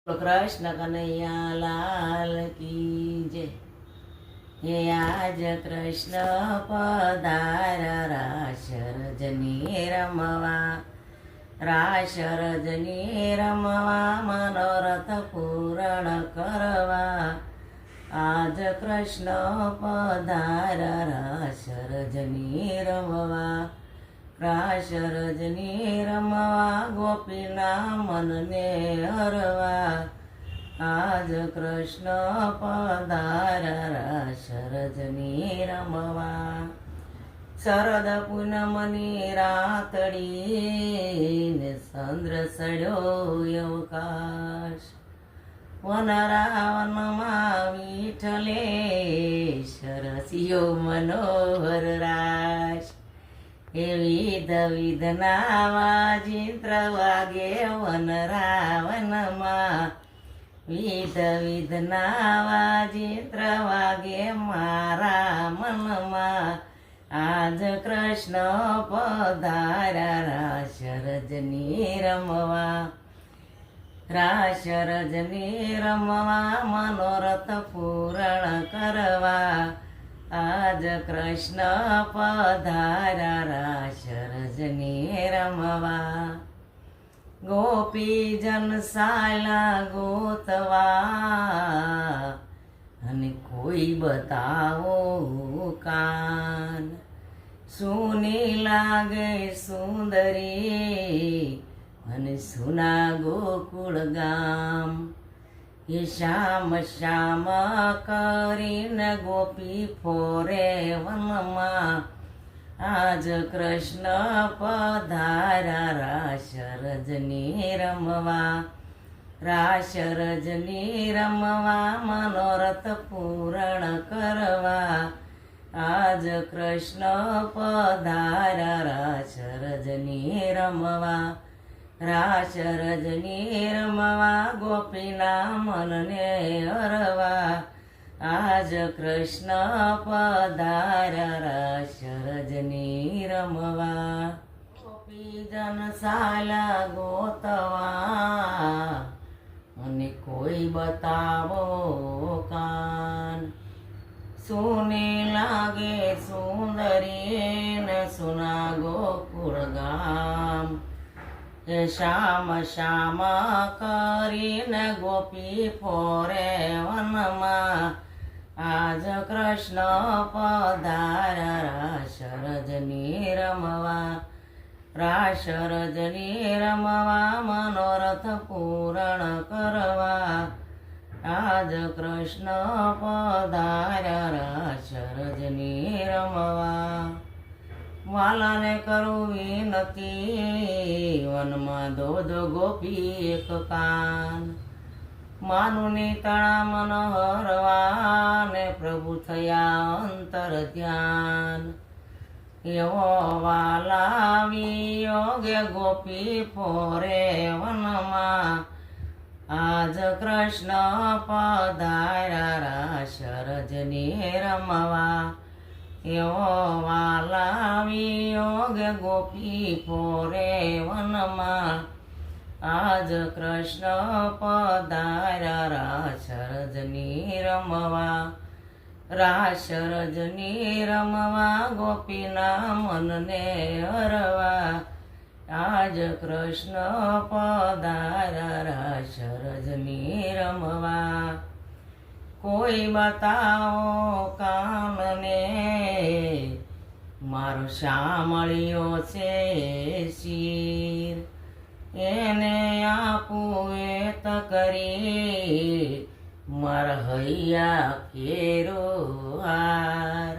कृष्ण कन्हैया लाल की जय। हे आज कृष्ण पधारा रास रजनी रमवा, रास रजनी रमवा मनोरथ पूर्ण करवा। आज कृष्ण पधारा रास रजनी रमवा, रास रजनी रमवा गोपीना मनने हरवा। आज कृष्ण पधारा रास रजनी रमवा। शरद पूनमनी रातडी ने चंद्र सड्यो अवकाश। वनरावनमा विठले रसियो मनोहर रास। हे विध विधनावा चित्र वागे वनरावनमा, विध विधनावा चित्र वागे मारा मनमा। आज कृष्ण पधारा रास रजनी रमवा, रास रजनी रमवा मनोरथ पूर्ण करवा। आज कृष्ण पधारा रास रजनी रमवा। गोपी जन साला गोतवा, અને કોઈ બતાવો કાન। સુની લાગે સુંદરી અને સુના ગોકુળ ગામ। એ શ્યામ શ્યામ કરીને ગોપી ફોરે વનમાં। आज कृष्ण पधारा रास रजनी रमवा, रास रजनी रमवा मनोरथ पूर्ण करवा। आज कृष्ण पधारा रास रजनी रमवा, रास रजनी रमवा गोपीना मनने हरवा। आज कृष्ण पधारा रास रजनी रमवा। गोपी जन साला गोतवा, અને કોઈ બતાવો કાન। સુને લાગે સુંદરી ને સુના ગોકુળ ગામ। એ શ્યામ શ્યામ કરીને ગોપી ફોરે વનમાં। आज कृष्ण पधारा रास रजनी रमवा, रास रजनी रमवा मनोरथ पूर्ण करवा। आज कृष्ण पधारा रास रजनी रमवा। वालाने करू विनती वनमा दो दो गोपी एक कान। मानुनी तळा मनोहरवा ने प्रभु थया अंतर ध्यान। एवो वाला वियोगे गोपी फोरे वनमा। आज कृष्ण पधारा रास रजनी रमवा। एवो वाला वियोगे गोपी फोरे वनमा। आज कृष्ण पधारा रास रजनी रमवा, रास रजनी रमवा गोपीना मनने हरवा। आज कृष्ण पधारा रास रजनी रमवा। कोई बताओ कामने मारो शामळियो छे शीर। એને આપું એત કરી માર હૈયા કેરો હાર।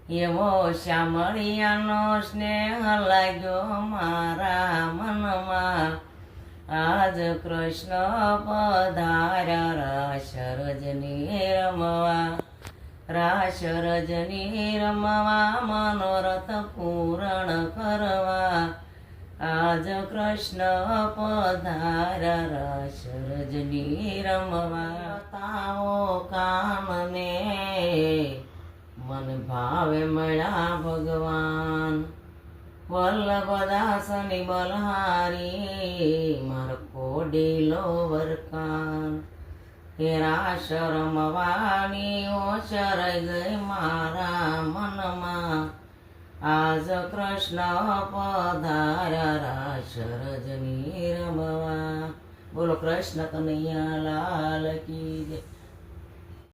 એવો શ્યામળિયાનો સ્નેહ લાગ્યો મારા મનમાં। આજ કૃષ્ણ પધારા રાસ રજની રમવા, રાસ રજની રમવા મનોરથ પૂર્ણ કરવા। आज कृष्ण पधारा रास रजनी रमवा। बताओ कामने मन भावे मळा भगवान। वल्लभदासनी बलहारी मार कोळ વડીલો વરકાન હેરા શરમવાની ઓસરાઈ ગઈ મારા મનમાં આજ કૃષ્ણ પધાર્યા રાસ રજની રમવા. બોલો કૃષ્ણ કનૈયા લાલ કી જય.